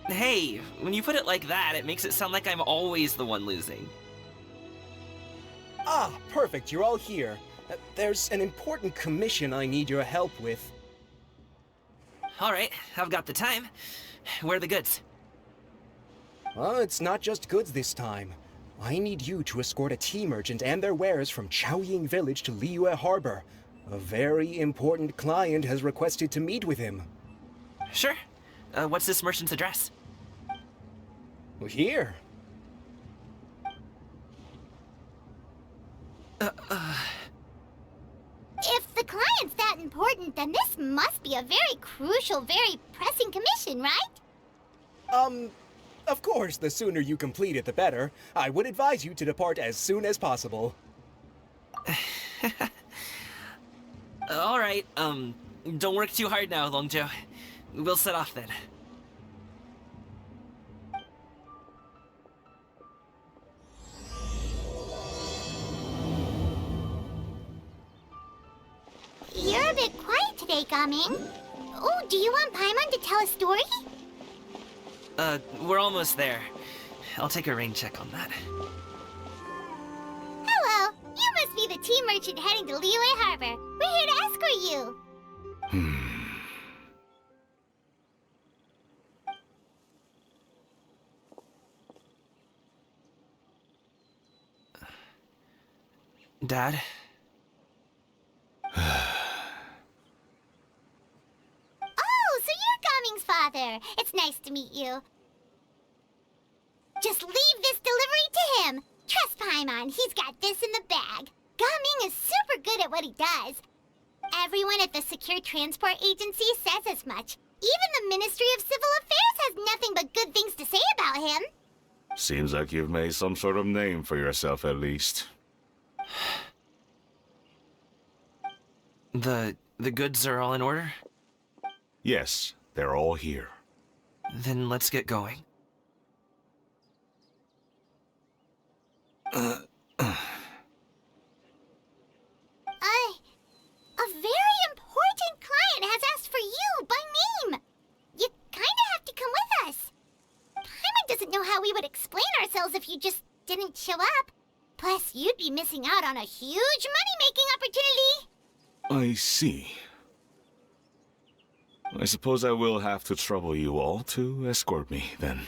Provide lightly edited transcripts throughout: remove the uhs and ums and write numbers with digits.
Hey, when you put it like that, it makes it sound like I'm always the one losing. Ah, perfect, you're all here. There's an important commission I need your help with. Alright, I've got the time. Where are the goods? It's not just goods this time. I need you to escort a tea merchant and their wares from Chaoying Village to Liyue Harbor. A very important client has requested to meet with him. Sure. What's this merchant's address? Here. If the client's that important, then this must be a very crucial, very pressing commission, right? Of course, the sooner you complete it, the better. I would advise you to depart as soon as possible. Alright, don't work too hard now, Longzhou. We'll set off then. You're a bit quiet today, Gaming. Oh, do you want Paimon to tell a story? We're almost there. I'll take a rain check on that. Hello, you must be the tea merchant heading to Liyue Harbor. We're here to escort you. Dad? Oh, so you're Gaming's father. It's nice to meet you. Just leave this delivery to him. Trust Paimon, he's got this in the bag. Gaming is super good at what he does. Everyone at the Secure Transport Agency says as much. Even the Ministry of Civil Affairs has nothing but good things to say about him. Seems like you've made some sort of name for yourself, at least. The goods are all in order? Yes, they're all here. Then let's get going. A very important client has asked for you by name. You kinda have to come with us. Paimon doesn't know how we would explain ourselves if you just didn't show up. Plus, you'd be missing out on a huge money-making opportunity. I see. I suppose I will have to trouble you all to escort me, then.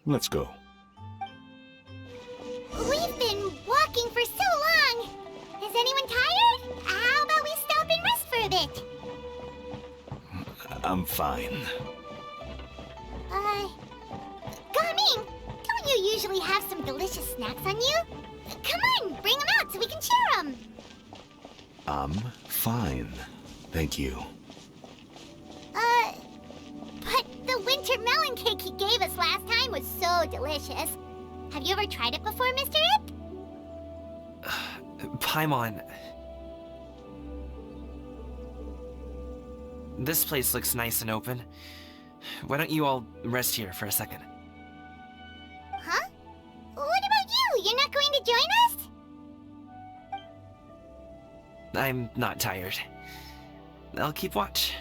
Let's go. We've been walking for so long. Is anyone tired? How about we stop and rest for a bit? I'm fine. Gaming, don't you usually have some delicious snacks on you? Come on, bring them out so we can share them. I'm fine. Thank you. But the winter melon cake he gave us last time was so delicious. Have you ever tried it before, Mr. Ip? Paimon. This place looks nice and open. Why don't you all rest here for a second? Huh? What about you? You're not going to join us? I'm not tired. I'll keep watch.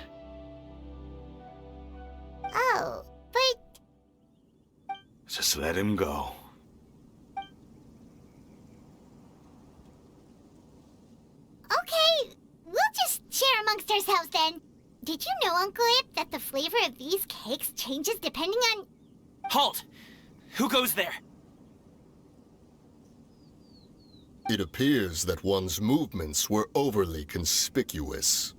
Oh, but... Just let him go. Okay, we'll just share amongst ourselves then. Did you know, Uncle Ip, that the flavor of these cakes changes depending on... Halt! Who goes there? It appears that one's movements were overly conspicuous.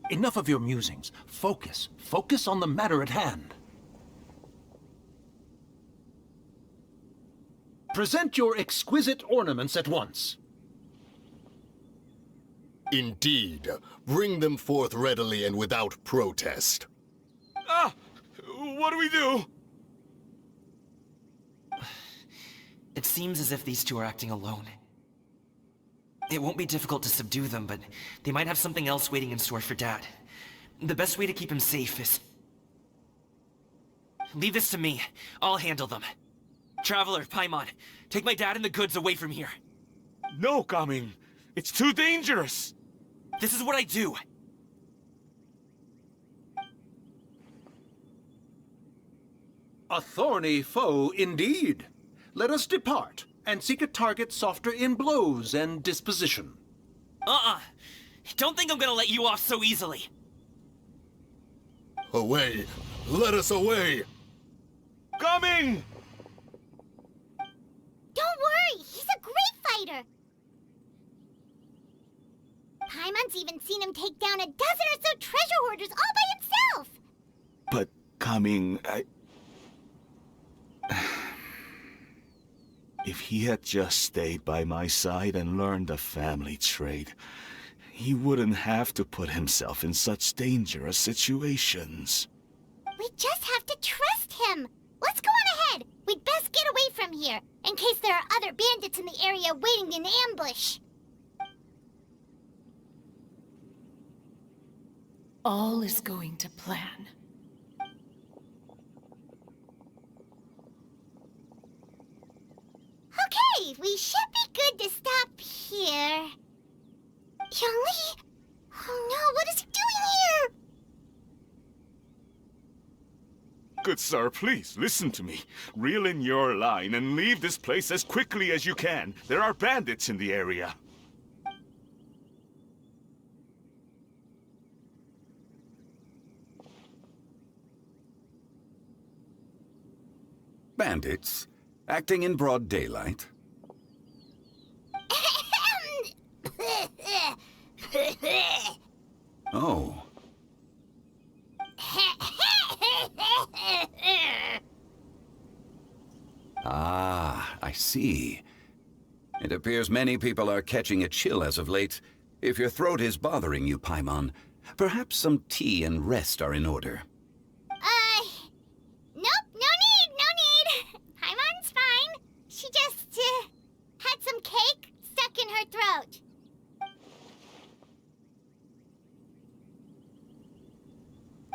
Enough of your musings. Focus. Focus on the matter at hand. Present your exquisite ornaments at once. Indeed. Bring them forth readily and without protest. Ah! What do we do? It seems as if these two are acting alone. It won't be difficult to subdue them, but they might have something else waiting in store for Dad. The best way to keep him safe is... Leave this to me. I'll handle them. Traveler, Paimon, take my dad and the goods away from here. No, Gaming. It's too dangerous. This is what I do. A thorny foe indeed. Let us depart and seek a target softer in blows and disposition. Don't think I'm gonna let you off so easily. Away! Let us away! Coming! Don't worry, he's a great fighter. Paimon's even seen him take down a dozen or so treasure hoarders all by himself. But coming, If he had just stayed by my side and learned the family trade, he wouldn't have to put himself in such dangerous situations. We just have to trust him. Let's go on ahead. We'd best get away from here, in case there are other bandits in the area waiting in ambush. All is going to plan. Okay, we should be good to stop here. Yangli? Oh no, what is he doing here? Good sir, please, listen to me. Reel in your line and leave this place as quickly as you can. There are bandits in the area. Bandits? Acting in broad daylight? Oh. Ah, I see. It appears many people are catching a chill as of late. If your throat is bothering you, Paimon, perhaps some tea and rest are in order. Nope, no need. Paimon's fine. She just, had some cake stuck in her throat.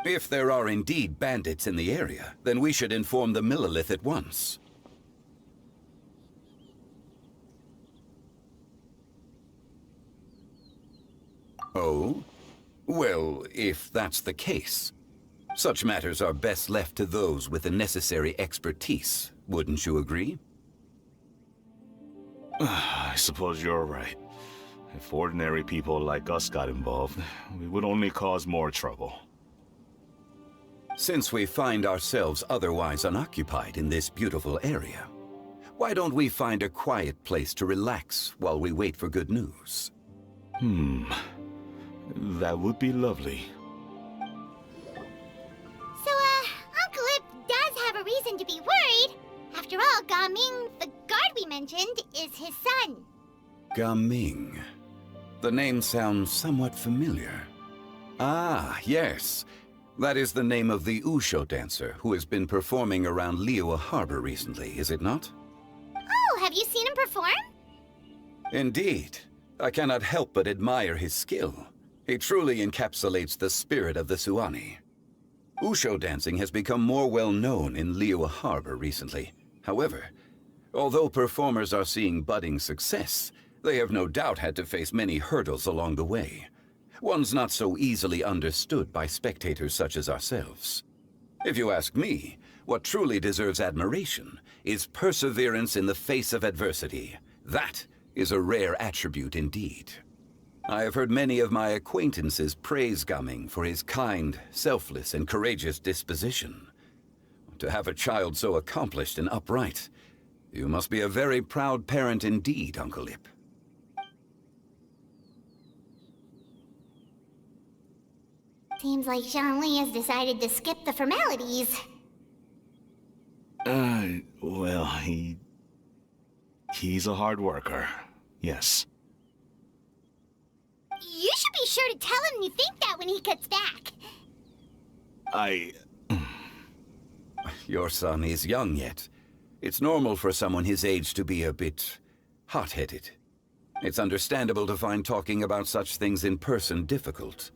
If there are indeed bandits in the area, then we should inform the Millelith at once. Oh? Well, if that's the case, such matters are best left to those with the necessary expertise, wouldn't you agree? I suppose you're right. If ordinary people like us got involved, we would only cause more trouble. Since we find ourselves otherwise unoccupied in this beautiful area, why don't we find a quiet place to relax while we wait for good news? That would be lovely. So, Uncle Ip does have a reason to be worried. After all, Gaming, the guard we mentioned, is his son. Gaming. The name sounds somewhat familiar. Ah, yes. That is the name of the Usho dancer who has been performing around Liyue Harbor recently, is it not? Oh, have you seen him perform? Indeed. I cannot help but admire his skill. He truly encapsulates the spirit of the Suani. Usho dancing has become more well known in Liyue Harbor recently. However, although performers are seeing budding success, they have no doubt had to face many hurdles along the way. One's not so easily understood by spectators such as ourselves. If you ask me, what truly deserves admiration is perseverance in the face of adversity. That is a rare attribute indeed. I have heard many of my acquaintances praise Gaming for his kind, selfless, and courageous disposition. To have a child so accomplished and upright, you must be a very proud parent indeed, Uncle Ip. Seems like Zhangli has decided to skip the formalities. Well, he's a hard worker. Yes. You should be sure to tell him you think that when he gets back. Your son is young yet. It's normal for someone his age to be a bit hot-headed. It's understandable to find talking about such things in person difficult.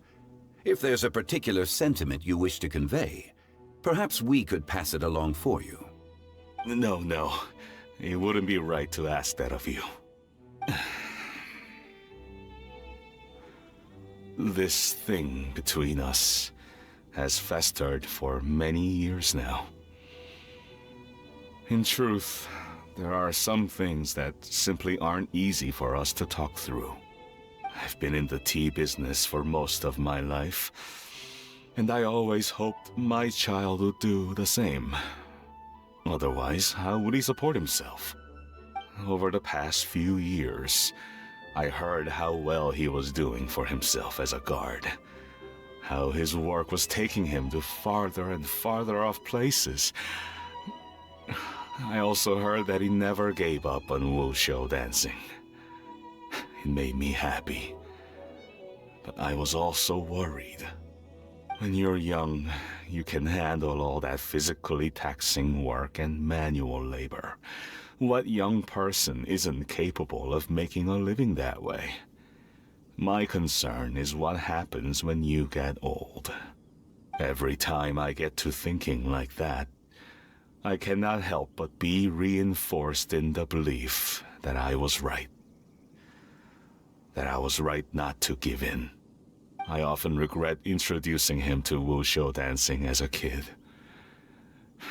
If there's a particular sentiment you wish to convey, perhaps we could pass it along for you. No. It wouldn't be right to ask that of you. This thing between us has festered for many years now. In truth, there are some things that simply aren't easy for us to talk through. I've been in the tea business for most of my life, and I always hoped my child would do the same. Otherwise, how would he support himself? Over the past few years, I heard how well he was doing for himself as a guard. How his work was taking him to farther and farther off places. I also heard that he never gave up on wushou dancing. It made me happy. But I was also worried. When you're young, you can handle all that physically taxing work and manual labor. What young person isn't capable of making a living that way? My concern is what happens when you get old. Every time I get to thinking like that, I cannot help but be reinforced in the belief that I was right. That I was right not to give in. I often regret introducing him to wushou dancing as a kid.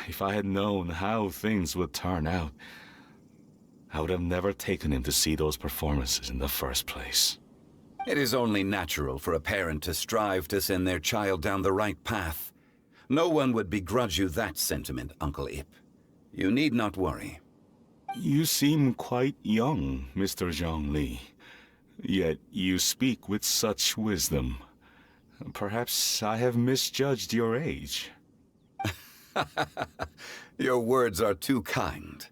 If I had known how things would turn out, I would have never taken him to see those performances in the first place. It is only natural for a parent to strive to send their child down the right path. No one would begrudge you that sentiment, Uncle Ip. You need not worry. You seem quite young, Mr. Zhongli. Yet you speak with such wisdom. Perhaps I have misjudged your age. Your words are too kind.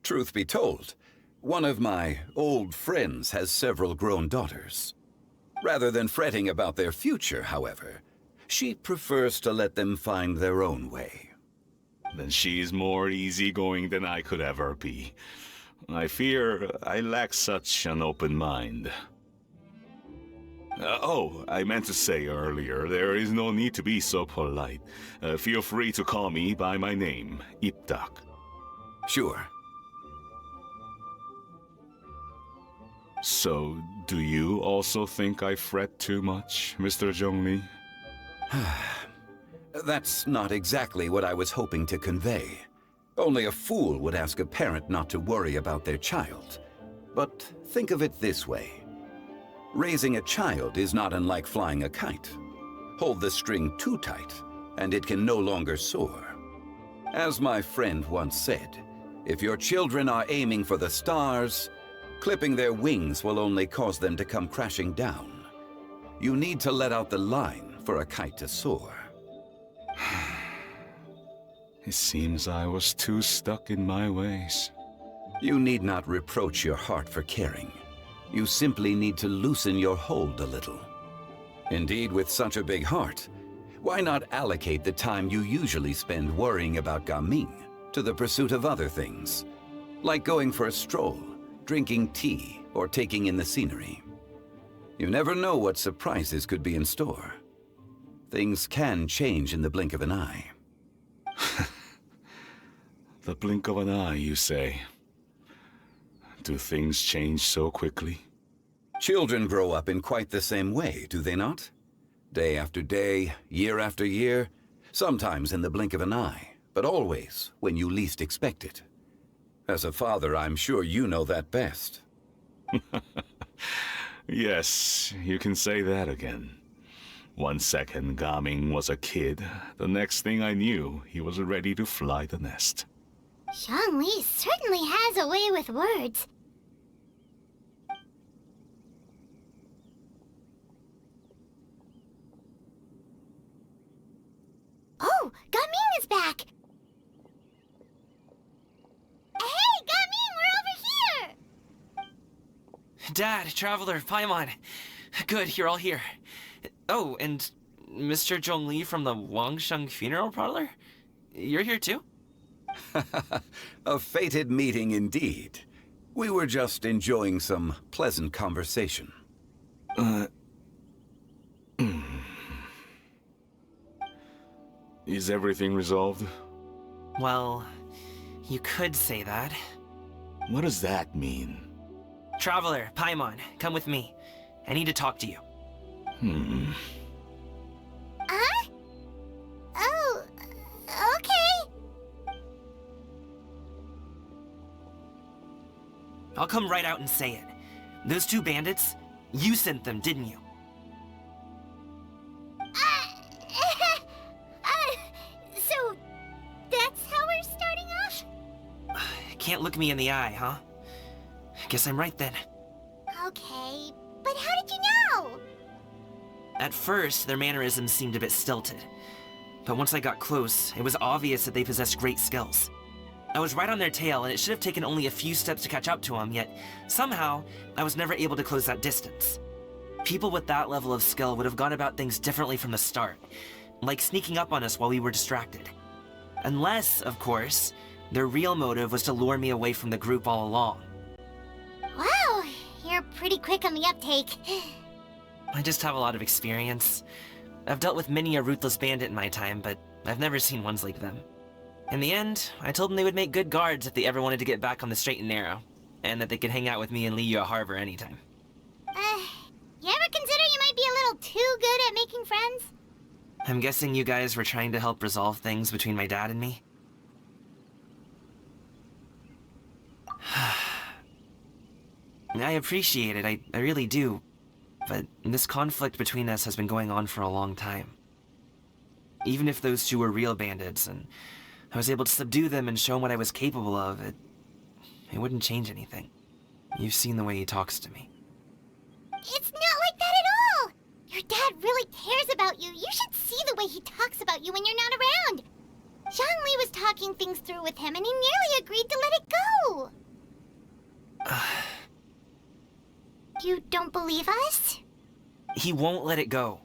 Truth be told, one of my old friends has several grown daughters. Rather than fretting about their future, however, she prefers to let them find their own way. Then she is more easygoing than I could ever be. I fear I lack such an open mind. I meant to say earlier, there is no need to be so polite. Feel free to call me by my name, Ipdak. Sure. So, do you also think I fret too much, Mr. Zhongli? That's not exactly what I was hoping to convey. Only a fool would ask a parent not to worry about their child. But think of it this way. Raising a child is not unlike flying a kite. Hold the string too tight, and it can no longer soar. As my friend once said, if your children are aiming for the stars, clipping their wings will only cause them to come crashing down. You need to let out the line for a kite to soar. It seems I was too stuck in my ways. You need not reproach your heart for caring. You simply need to loosen your hold a little. Indeed, with such a big heart, why not allocate the time you usually spend worrying about Gaming to the pursuit of other things, like going for a stroll, drinking tea, or taking in the scenery. You never know what surprises could be in store. Things can change in the blink of an eye. The blink of an eye, you say? Do things change so quickly? Children grow up in quite the same way, do they not? Day after day, year after year, sometimes in the blink of an eye, but always when you least expect it. As a father, I'm sure you know that best. Yes, you can say that again. 1 second Gaming was a kid, the next thing I knew, he was ready to fly the nest. Zhongli certainly has a way with words. Oh, Gaming is back! Hey, Gaming, we're over here! Dad, Traveler, Paimon. Good, you're all here. Oh, and Mr. Zhongli from the Wangsheng Funeral Parlor? You're here too? A fated meeting indeed. We were just enjoying some pleasant conversation. Is everything resolved? Well, you could say that. What does that mean? Traveler, Paimon, come with me. I need to talk to you. Huh? Oh, okay. I'll come right out and say it. Those two bandits, you sent them, didn't you? So that's how we're starting off? Can't look me in the eye, huh? Guess I'm right then. Okay, but how did you know? At first, their mannerisms seemed a bit stilted. But once I got close, it was obvious that they possessed great skills. I was right on their tail, and it should have taken only a few steps to catch up to them, yet somehow, I was never able to close that distance. People with that level of skill would have gone about things differently from the start, like sneaking up on us while we were distracted. Unless, of course, their real motive was to lure me away from the group all along. Wow, you're pretty quick on the uptake. I just have a lot of experience. I've dealt with many a ruthless bandit in my time, but I've never seen ones like them. In the end, I told them they would make good guards if they ever wanted to get back on the straight and narrow, and that they could hang out with me in Liyue Harbor anytime. You ever consider you might be a little too good at making friends? I'm guessing you guys were trying to help resolve things between my dad and me? I appreciate it, I really do. But this conflict between us has been going on for a long time. Even if those two were real bandits, and I was able to subdue them and show them what I was capable of, it wouldn't change anything. You've seen the way he talks to me. It's not like that at all! Your dad really cares about you. You should see the way he talks about you when you're not around. Zhongli was talking things through with him, and he nearly agreed to let it go. You don't believe us? He won't let it go.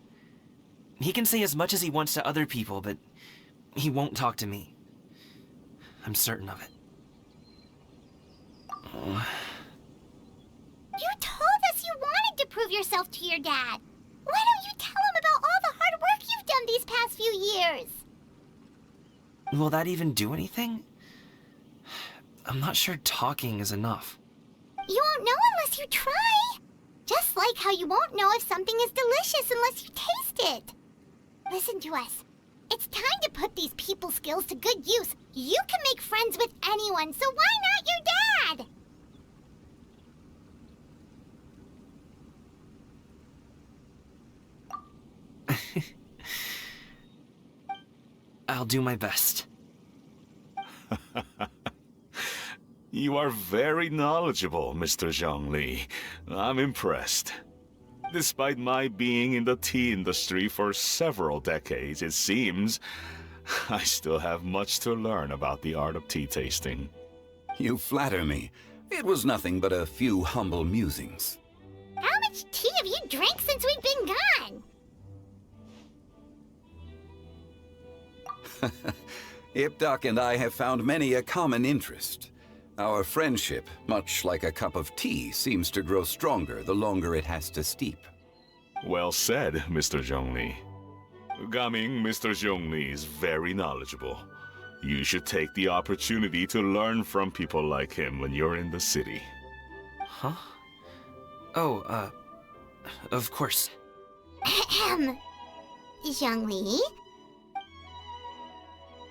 He can say as much as he wants to other people, but he won't talk to me. I'm certain of it. You told us you wanted to prove yourself to your dad. Why don't you tell him about all the hard work you've done these past few years? Will that even do anything? I'm not sure talking is enough. You won't know unless you try. Just like how you won't know if something is delicious unless you taste it. Listen to us. It's time to put these people skills to good use. You can make friends with anyone, so why not your dad? I'll do my best. You are very knowledgeable, Mr. Zhongli. I'm impressed. Despite my being in the tea industry for several decades, it seems I still have much to learn about the art of tea tasting. You flatter me. It was nothing but a few humble musings. How much tea have you drank since we've been gone? Ipdak and I have found many a common interest. Our friendship, much like a cup of tea, seems to grow stronger the longer it has to steep. Well said, Mr. Zhongli. Gaming, Mr. Zhongli is very knowledgeable. You should take the opportunity to learn from people like him when you're in the city. Huh? Oh, of course. Ahem. Zhongli?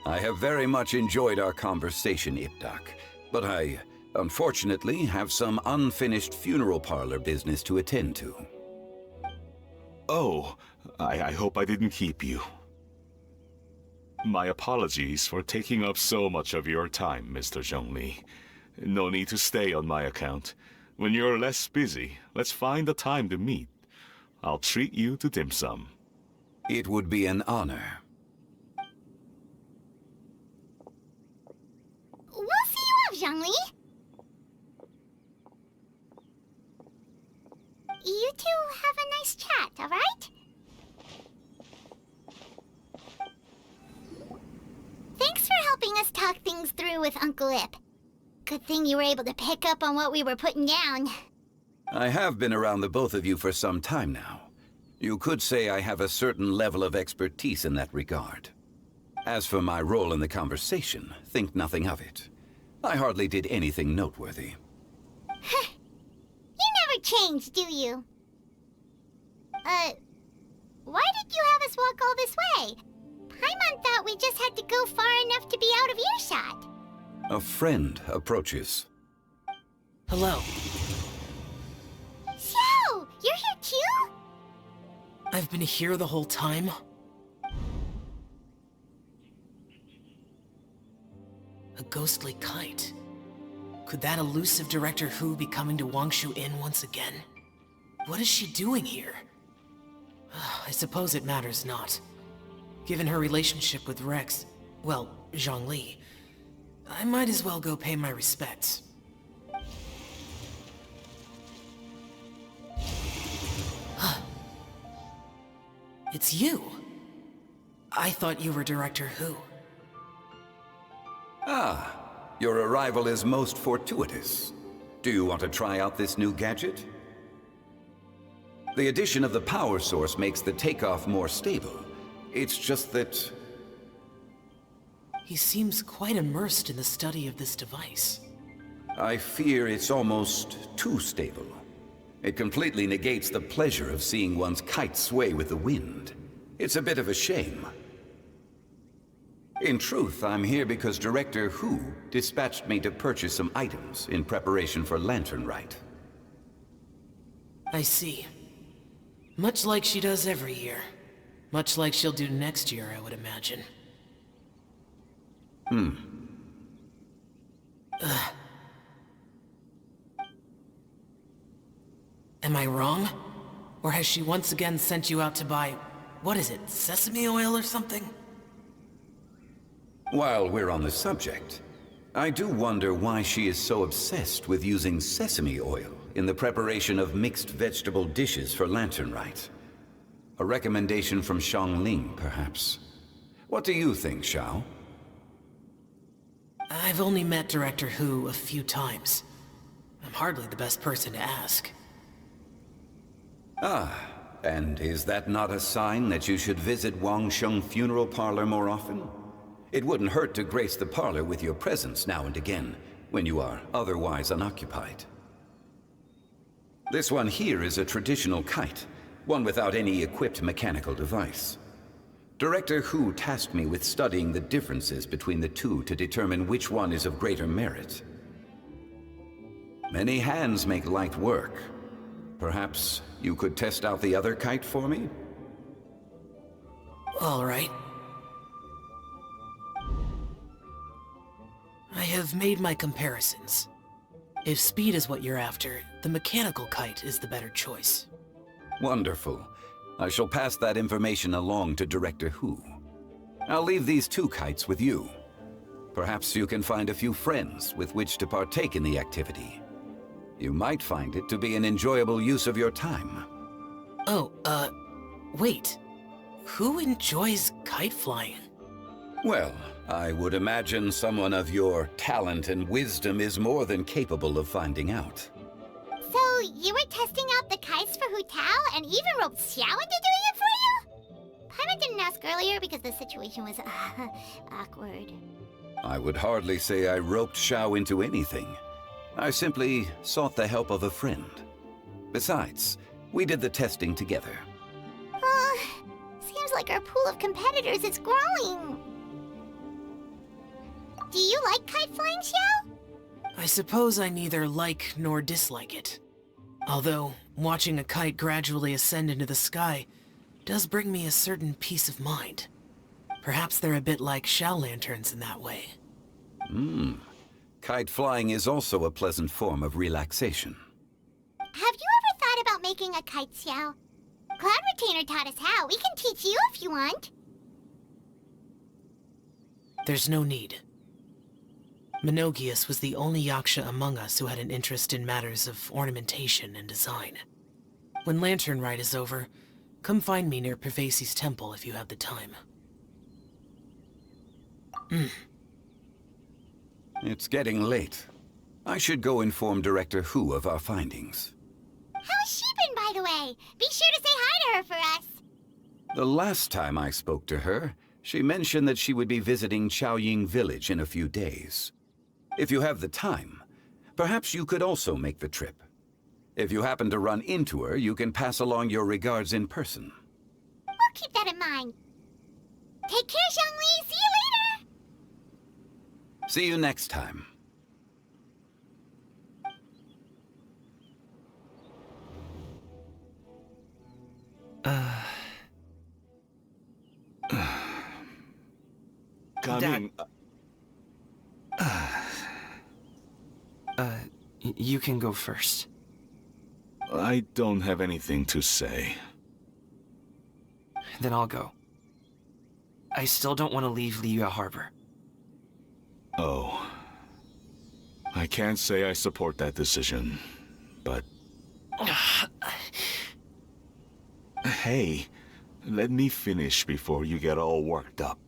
I have very much enjoyed our conversation, Ipdak, but I, unfortunately, have some unfinished funeral parlor business to attend to. Oh, I hope I didn't keep you. My apologies for taking up so much of your time, Mr. Zhongli. No need to stay on my account. When you're less busy, let's find a time to meet. I'll treat you to dim sum. It would be an honor. We'll see you off, Zhongli. You two have a nice chat, all right? Thanks for helping us talk things through with Uncle Ip. Good thing you were able to pick up on what we were putting down. I have been around the both of you for some time now. You could say I have a certain level of expertise in that regard. As for my role in the conversation, think nothing of it. I hardly did anything noteworthy. You never change, do you? Why did you have us walk all this way? Paimon thought we just had to go far enough to be out of earshot. A friend approaches. Hello. Xiao! You're here too? I've been here the whole time? A ghostly kite. Could that elusive Director Hu be coming to Wangshu Inn once again? What is she doing here? I suppose it matters not. Given her relationship with Rex, well, Zhongli, I might as well go pay my respects. It's you! I thought you were Director Hu. Ah, your arrival is most fortuitous. Do you want to try out this new gadget? The addition of the power source makes the takeoff more stable. It's just that... He seems quite immersed in the study of this device. I fear it's almost too stable. It completely negates the pleasure of seeing one's kite sway with the wind. It's a bit of a shame. In truth, I'm here because Director Hu dispatched me to purchase some items in preparation for Lantern Rite. I see. Much like she does every year. Much like she'll do next year, I would imagine. Am I wrong? Or has she once again sent you out to buy... what is it, sesame oil or something? While we're on the subject, I do wonder why she is so obsessed with using sesame oil in the preparation of mixed vegetable dishes for Lantern Rite. A recommendation from Xiangling, perhaps. What do you think, Xiao? I've only met Director Hu a few times. I'm hardly the best person to ask. Ah, and is that not a sign that you should visit Wangsheng Funeral Parlor more often? It wouldn't hurt to grace the parlor with your presence now and again, when you are otherwise unoccupied. This one here is a traditional kite, one without any equipped mechanical device. Director Hu tasked me with studying the differences between the two to determine which one is of greater merit. Many hands make light work. Perhaps you could test out the other kite for me? All right. I have made my comparisons. If speed is what you're after, the mechanical kite is the better choice. Wonderful. I shall pass that information along to Director Hu. I'll leave these two kites with you. Perhaps you can find a few friends with which to partake in the activity. You might find it to be an enjoyable use of your time. Oh, wait. Who enjoys kite flying? Well, I would imagine someone of your talent and wisdom is more than capable of finding out. So, you were testing out the kites for Hu Tao and even roped Xiao into doing it for you? Paimon didn't ask earlier because the situation was, awkward. I would hardly say I roped Xiao into anything. I simply sought the help of a friend. Besides, we did the testing together. Seems like our pool of competitors is growing. Do you like kite flying, Xiao? I suppose I neither like nor dislike it. Although, watching a kite gradually ascend into the sky does bring me a certain peace of mind. Perhaps they're a bit like shell lanterns in that way. Kite flying is also a pleasant form of relaxation. Have you ever thought about making a kite, Xiao? Cloud Retainer taught us how. We can teach you if you want. There's no need. Menogius was the only Yaksha among us who had an interest in matters of ornamentation and design. When Lantern Rite is over, come find me near Pervasi's temple if you have the time. It's getting late. I should go inform Director Hu of our findings. How's she been, by the way? Be sure to say hi to her for us. The last time I spoke to her, she mentioned that she would be visiting Chaoying Village in a few days. If you have the time, perhaps you could also make the trip. If you happen to run into her, you can pass along your regards in person. We'll keep that in mind. Take care, Zhongli. See you later. See you next time. Coming. You can go first. I don't have anything to say. Then I'll go. I still don't want to leave Liyue Harbor. Oh. I can't say I support that decision, but... Hey, let me finish before you get all worked up.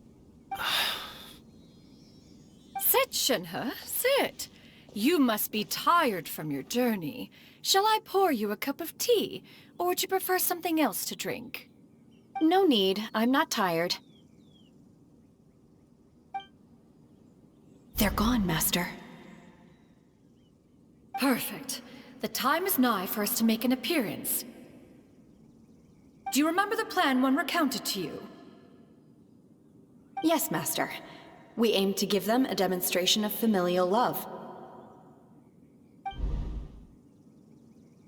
Sit, Shenhe, sit. You must be tired from your journey. Shall I pour you a cup of tea, or would you prefer something else to drink? No need. I'm not tired. They're gone, Master. Perfect. The time is nigh for us to make an appearance. Do you remember the plan when recounted to you? Yes, Master. We aim to give them a demonstration of familial love.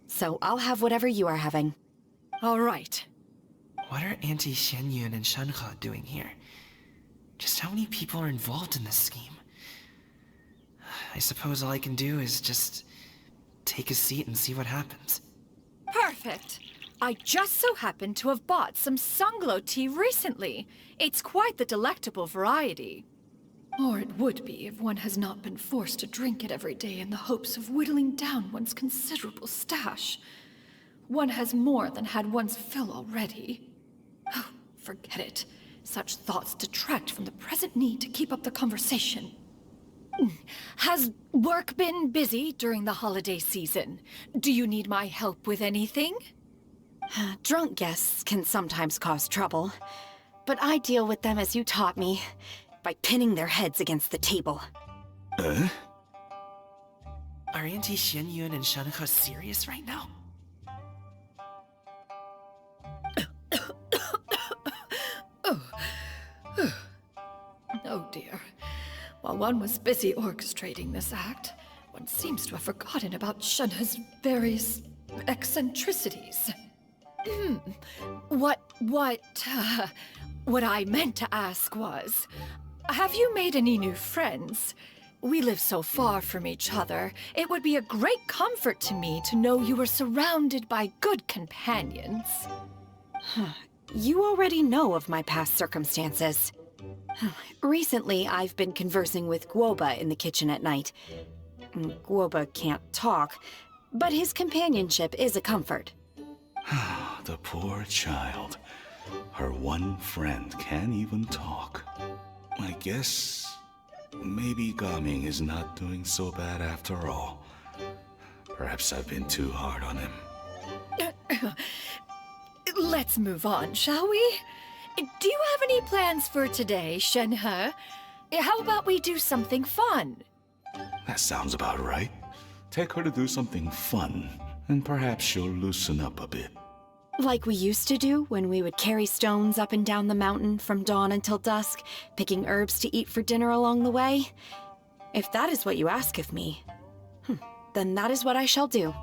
So I'll have whatever you are having. All right. What are Auntie Xianyun and Shenhe doing here? Just how many people are involved in this scheme? I suppose all I can do is just take a seat and see what happens. Perfect. I just so happen to have bought some Sunglow tea recently. It's quite the delectable variety. Or it would be if one has not been forced to drink it every day in the hopes of whittling down one's considerable stash. One has more than had one's fill already. Oh, forget it. Such thoughts detract from the present need to keep up the conversation. Has work been busy during the holiday season? Do you need my help with anything? Drunk guests can sometimes cause trouble, but I deal with them as you taught me, by pinning their heads against the table. Are Auntie Xianyun and Shenhe serious right now? Oh dear. While one was busy orchestrating this act, one seems to have forgotten about Shenhe's various eccentricities. What I meant to ask was, have you made any new friends? We live so far from each other, it would be a great comfort to me to know you were surrounded by good companions. You already know of my past circumstances. Recently, I've been conversing with Guoba in the kitchen at night. Guoba can't talk, but his companionship is a comfort. The poor child. Her one friend can't even talk. I guess maybe Gaming is not doing so bad after all. Perhaps I've been too hard on him. Let's move on, shall we? Do you have any plans for today, Shenhe? How about we do something fun? That sounds about right. Take her to do something fun, and perhaps she'll loosen up a bit. Like we used to do when we would carry stones up and down the mountain from dawn until dusk, picking herbs to eat for dinner along the way. If that is what you ask of me, then that is what I shall do.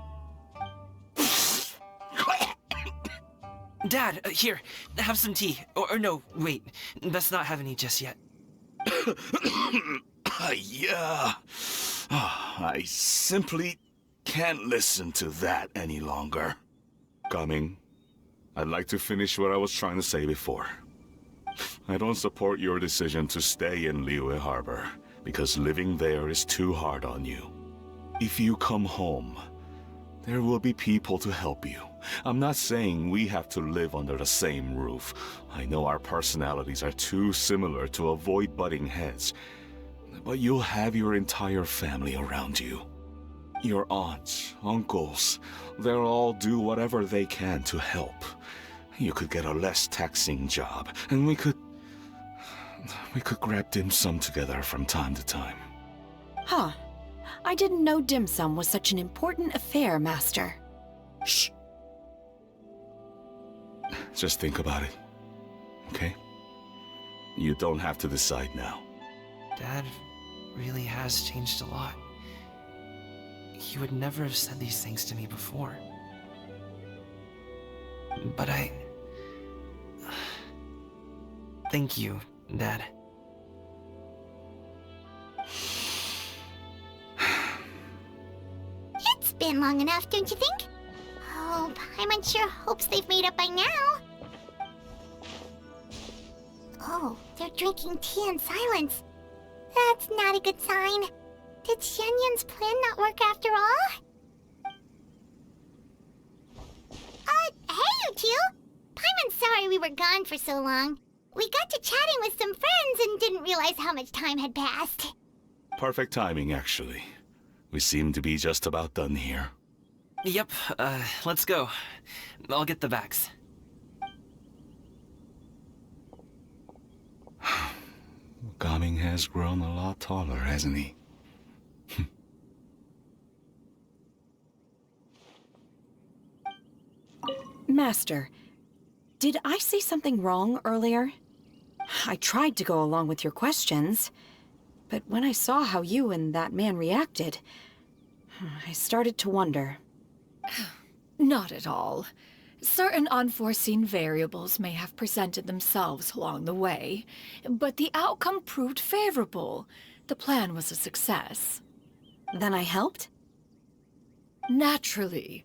Dad, here, have some tea. Or no, wait, let's not have any just yet. Yeah. I simply can't listen to that any longer. Coming. I'd like to finish what I was trying to say before. I don't support your decision to stay in Liyue Harbor, because living there is too hard on you. If you come home, there will be people to help you. I'm not saying we have to live under the same roof. I know our personalities are too similar to avoid butting heads. But you'll have your entire family around you. Your aunts, uncles, they'll all do whatever they can to help. You could get a less taxing job, and we could grab dim sum together from time to time. Huh. I didn't know dim sum was such an important affair, Master. Shh. Just think about it, okay? You don't have to decide now. Dad really has changed a lot. He would never have said these things to me before. But thank you, Dad. It's been long enough, don't you think? Oh, Paimon sure hopes they've made up by now. Oh, they're drinking tea in silence. That's not a good sign. Did Xianyun's plan not work after all? Hey, you two! Paimon's sorry we were gone for so long. We got to chatting with some friends and didn't realize how much time had passed. Perfect timing, actually. We seem to be just about done here. Yep, let's go. I'll get the bags. Gaming has grown a lot taller, hasn't he? Master, did I say something wrong earlier? I tried to go along with your questions, but when I saw how you and that man reacted, I started to wonder. Not at all. Certain unforeseen variables may have presented themselves along the way, but the outcome proved favorable. The plan was a success. Then I helped? Naturally.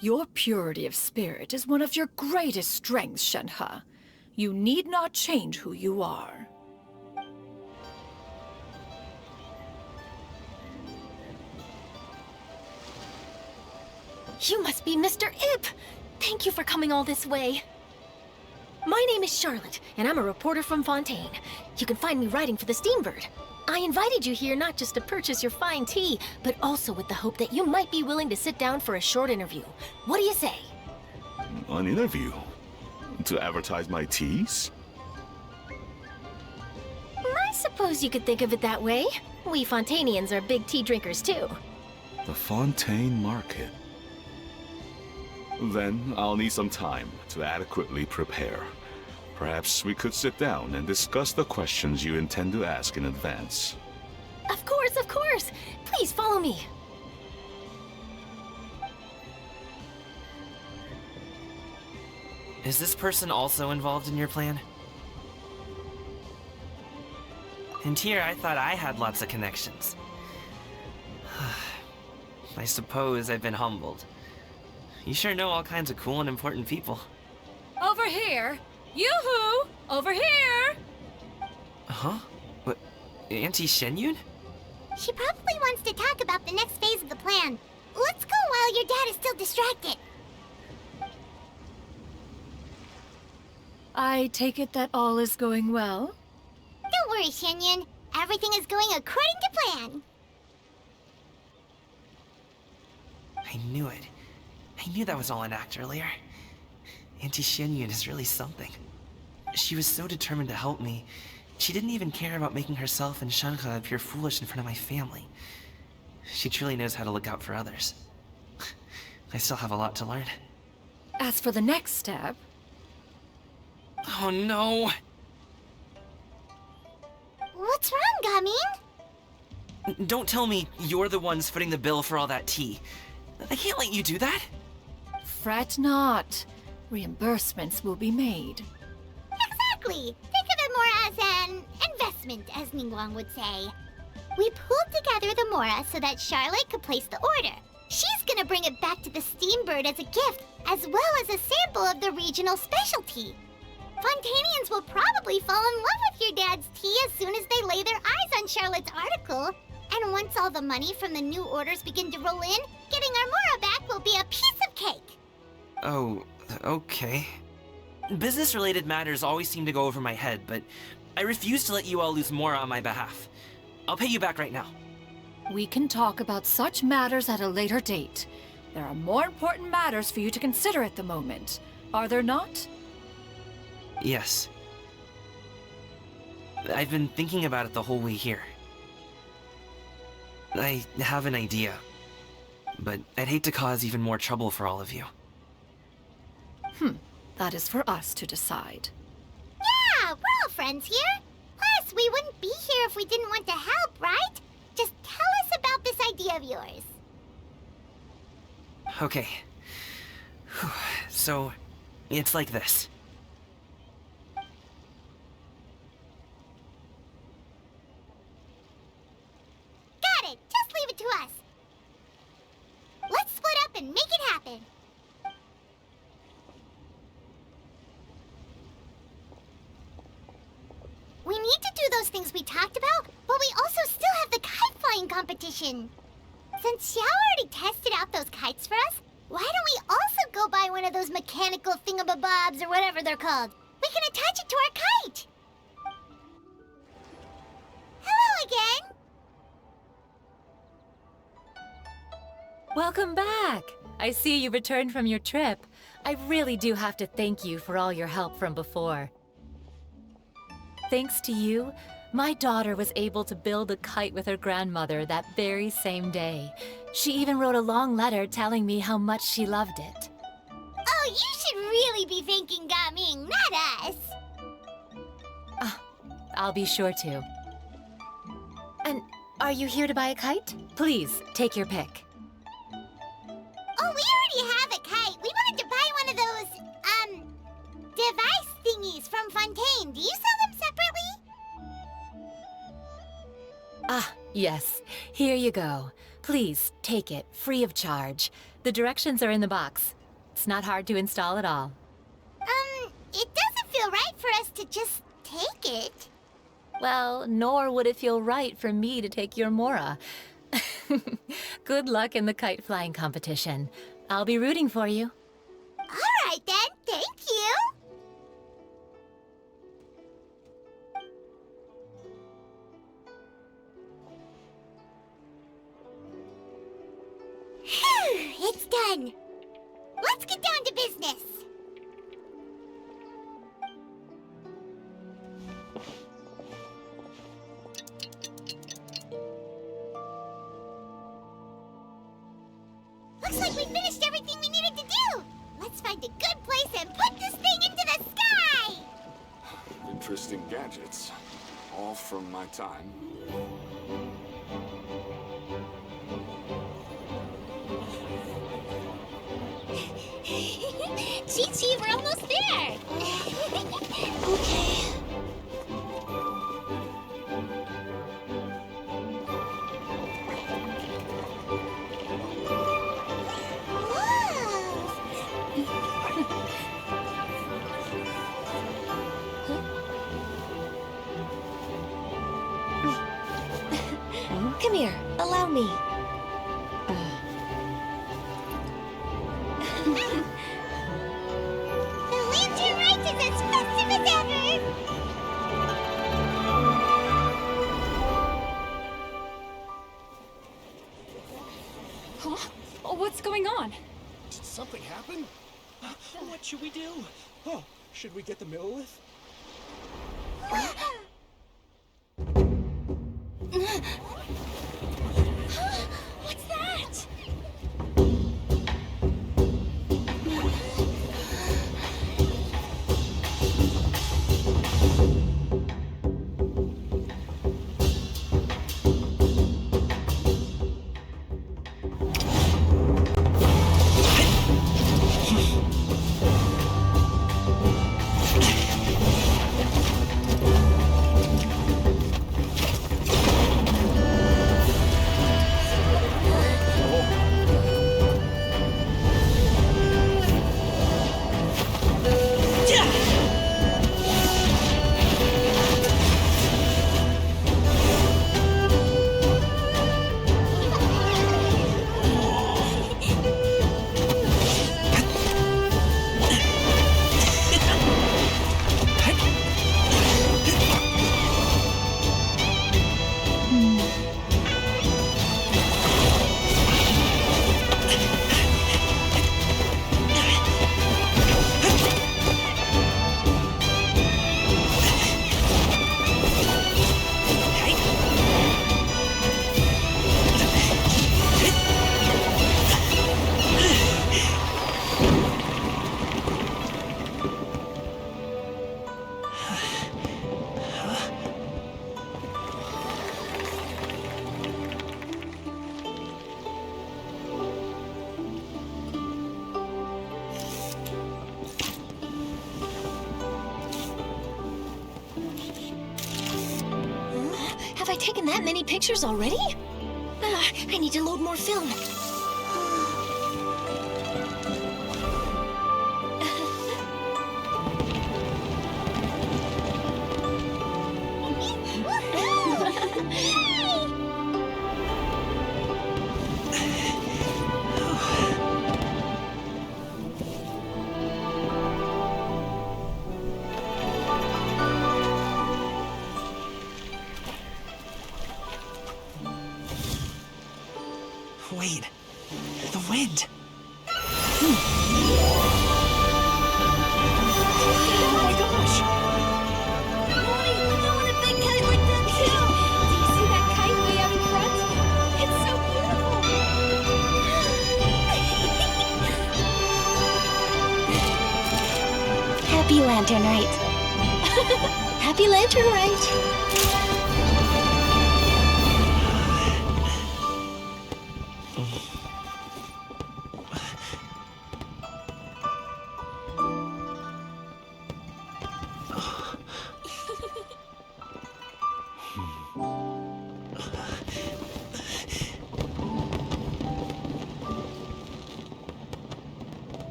Your purity of spirit is one of your greatest strengths, Shenhe. You need not change who you are. You must be Mr. Ip! Thank you for coming all this way. My name is Charlotte, and I'm a reporter from Fontaine. You can find me writing for the Steambird. I invited you here not just to purchase your fine tea, but also with the hope that you might be willing to sit down for a short interview. What do you say? An interview? To advertise my teas? I suppose you could think of it that way. We Fontainians are big tea drinkers too. The Fontaine Market. Then I'll need some time to adequately prepare. Perhaps we could sit down and discuss the questions you intend to ask in advance. Of course, of course! Please follow me. Is this person also involved in your plan? And here I thought I had lots of connections. I suppose I've been humbled. You sure know all kinds of cool and important people. Over here! Yoo-hoo! Over here! Huh? What? Auntie Shenyun? She probably wants to talk about the next phase of the plan. Let's go while your dad is still distracted. I take it that all is going well? Don't worry, Shenyun. Everything is going according to plan. I knew it. I knew that was all an act earlier. Auntie Shenyun is really something. She was so determined to help me. She didn't even care about making herself and Shenhe appear foolish in front of my family. She truly knows how to look out for others. I still have a lot to learn. As for the next step... Oh no! What's wrong, Gaming? Don't tell me you're the ones footing the bill for all that tea. I can't let you do that. Fret not. Reimbursements will be made. Exactly! Think of it more as an investment, as Ningguang would say. We pooled together the Mora so that Charlotte could place the order. She's gonna bring it back to the Steambird as a gift, as well as a sample of the regional specialty. Fontainians will probably fall in love with your dad's tea as soon as they lay their eyes on Charlotte's article. And once all the money from the new orders begin to roll in, getting our Mora back will be a piece of cake. Oh, okay. Business-related matters always seem to go over my head, but I refuse to let you all lose Mora on my behalf. I'll pay you back right now. We can talk about such matters at a later date. There are more important matters for you to consider at the moment, are there not? Yes. I've been thinking about it the whole way here. I have an idea, but I'd hate to cause even more trouble for all of you. That is for us to decide. Yeah, we're all friends here. Plus, we wouldn't be here if we didn't want to help, right? Just tell us about this idea of yours. Okay. So, it's like this. it to us. Let's split up and make it happen. We need to do those things we talked about, but we also still have the kite flying competition. Since Xiao already tested out those kites for us, why don't we also go buy one of those mechanical thingamabobs or whatever they're called? We can attach it to our kite. Hello again. Welcome back. I see you returned from your trip. I really do have to thank you for all your help from before. Thanks to you, my daughter was able to build a kite with her grandmother that very same day. She even wrote a long letter telling me how much she loved it. Oh, you should really be thanking Gaming, not us. I'll be sure to. And are you here to buy a kite? Please, take your pick. Oh, we already have a kite. We wanted to buy one of those, device thingies from Fontaine. Do you sell them separately? Yes. Here you go. Please, take it, free of charge. The directions are in the box. It's not hard to install at all. It doesn't feel right for us to just take it. Well, nor would it feel right for me to take your Mora. Good luck in the kite flying competition. I'll be rooting for you. All right then, thank you. Phew, it's done. Let's get down to business. Looks like we finished everything we needed to do. Let's find a good place and put this thing into the sky. Interesting gadgets. All from my time. Chi-Chi, we're almost there. Okay. Come here, allow me. The lantern Rite is as festive as ever! Huh? Oh, what's going on? Did something happen? What should we do? Oh, should we get the Millilith? What's that? Have I taken that many pictures already? I need to load more film. Wait, the wind. Oh my gosh! Mommy, I want a big kite like that too! Do you see that kite way out in front? It's so beautiful! Happy Lantern Rite. Happy Lantern Rite.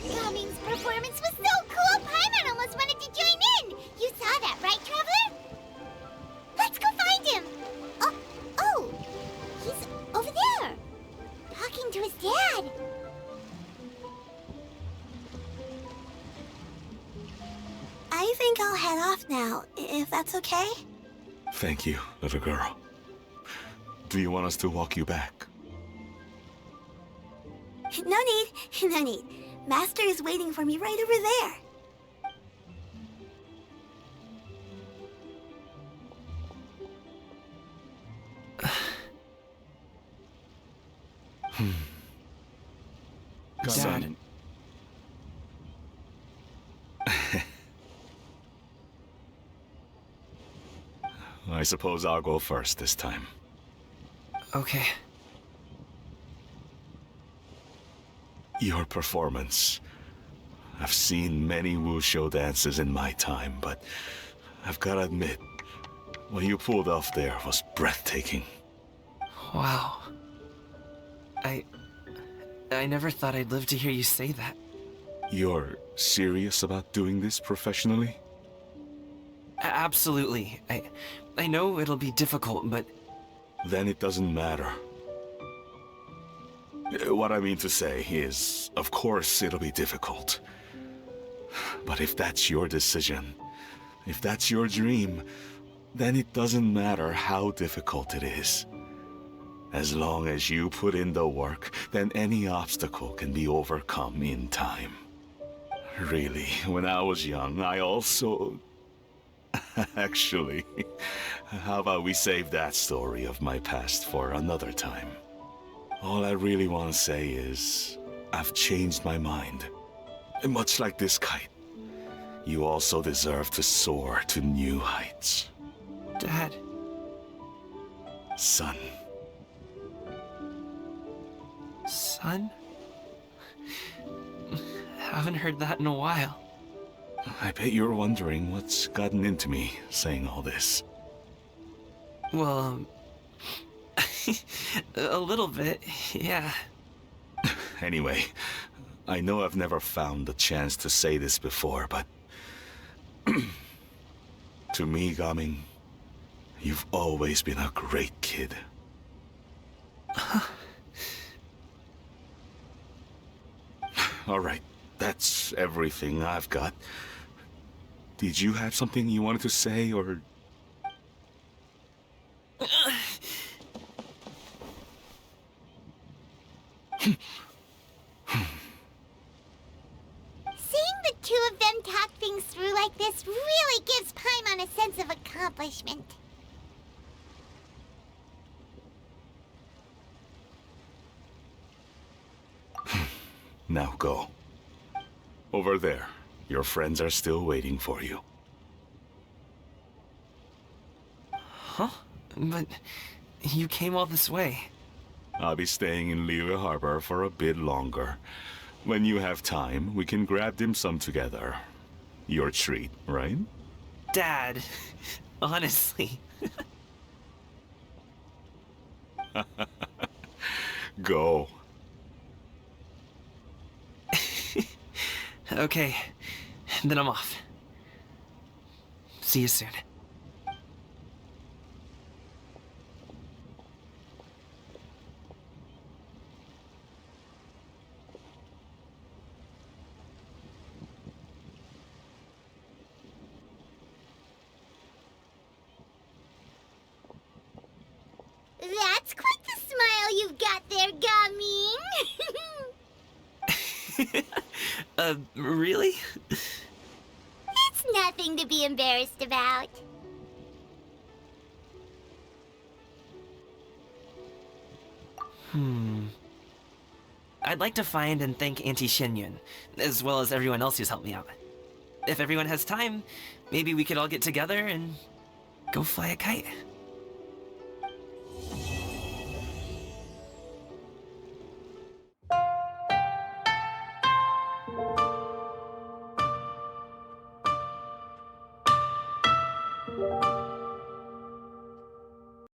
Gaming's performance was so cool, Paimon almost wanted to join in! You saw that, right, Traveler? Let's go find him! Oh, he's over there! Talking to his dad! I think I'll head off now, if that's okay? Thank you, little girl. Do you want us to walk you back? No need, no need. Master is waiting for me right over there. Dad. I suppose I'll go first this time. Okay. Your performance. I've seen many wushou dances in my time, but I've gotta admit, what you pulled off there was breathtaking. Wow. I never thought I'd live to hear you say that. You're serious about doing this professionally? Absolutely. I know it'll be difficult, but... Then it doesn't matter. What I mean to say is, of course it'll be difficult. But if that's your decision, if that's your dream, then it doesn't matter how difficult it is. As long as you put in the work, then any obstacle can be overcome in time. Really, when I was young, I also... Actually, how about we save that story of my past for another time? All I really want to say is, I've changed my mind. Much like this kite, you also deserve to soar to new heights. Dad. Son. Son? Haven't heard that in a while. I bet you're wondering what's gotten into me saying all this. Well, a little bit, yeah. Anyway, I know I've never found the chance to say this before, but... to me, Gaming, you've always been a great kid. Alright, that's everything I've got. Did you have something you wanted to say, or... Seeing the two of them talk things through like this really gives Paimon a sense of accomplishment. Now go. Over there. Your friends are still waiting for you. Huh? But you came all this way. I'll be staying in Liyue Harbor for a bit longer. When you have time, we can grab dim sum together. Your treat, right? Dad, honestly. Go. Okay, then I'm off. See you soon. That's quite the smile you've got there, Gaming. Really? It's nothing to be embarrassed about. I'd like to find and thank Auntie Xinyun, as well as everyone else who's helped me out. If everyone has time, maybe we could all get together and go fly a kite.